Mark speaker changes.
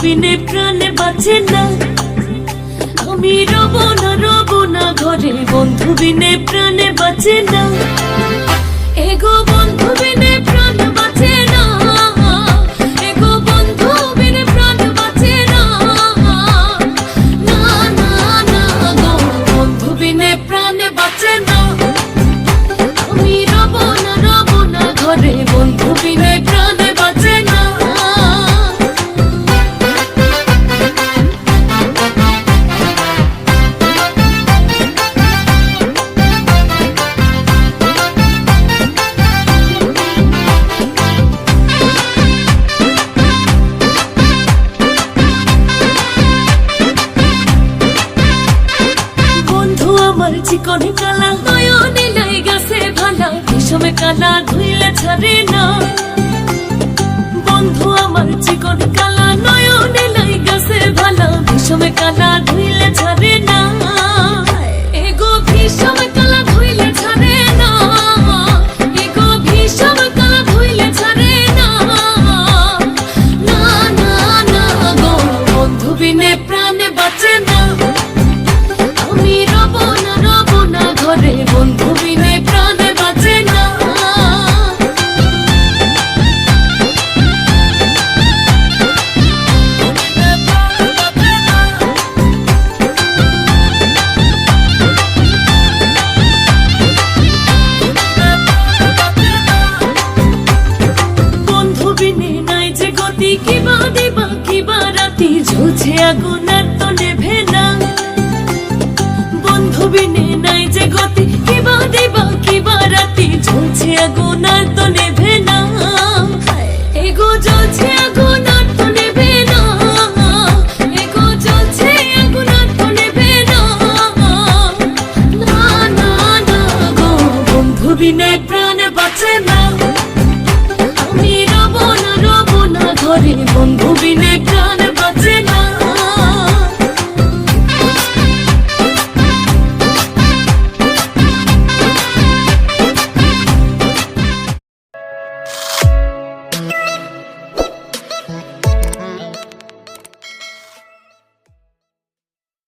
Speaker 1: বিনে প্রাণে বাঁচে না। আমি রব না ঘরে, বন্ধু বিনে প্রাণে বাঁচে না। এগো বন্ধু বিনে প্রাণ বাঁচে না। এগো বন্ধু বিনে প্রাণ বাঁচে না। না না না গো, বন্ধু বিনে প্রাণে বাঁচে না। আমি রব না ঘরে, বন্ধু বিনে প্রাণে বাঁচে না। চিকনে কালা নয়নে লাই গাছে ভালা, বিষমে কালা ধুইলে ছাড়ে না। বন্ধু আমার চিকনে কালা নয়নে লাই গাছে ভালা, বিষমে কালা ধুইলে ছাড়ে না। এগো বিষমে কালা ধুইলে ছাড়ে না। এগো বিষমে কালা ধুইলে ছাড়ে না। না না না গো, বন্ধু বিনে প্রাণে বাঁচে না। আমি রব না ঘরে, বন্ধু বিনে প্রাণে বাঁচে না। বন্ধু বিনে নাই যে গতি, কিবা দিবা কিবা রাতি, ঝুলছে আগুন আর তো নেভে না। বন্ধু বিনে নাই যে গতি, কিবা দিবা কিবা রাতি, ঝুলছে আগুন আর তো নেভে না। এগো জ্বলছে আগুন আর তো নেভে না। এগো জ্বলছে আগুন আর তো নেভে না। না না না গো, বন্ধু বিনে প্রাণ বাঁচে না। আমি রব না ঘরে, বন্ধু বিনে প্রাণ বাঁচে না।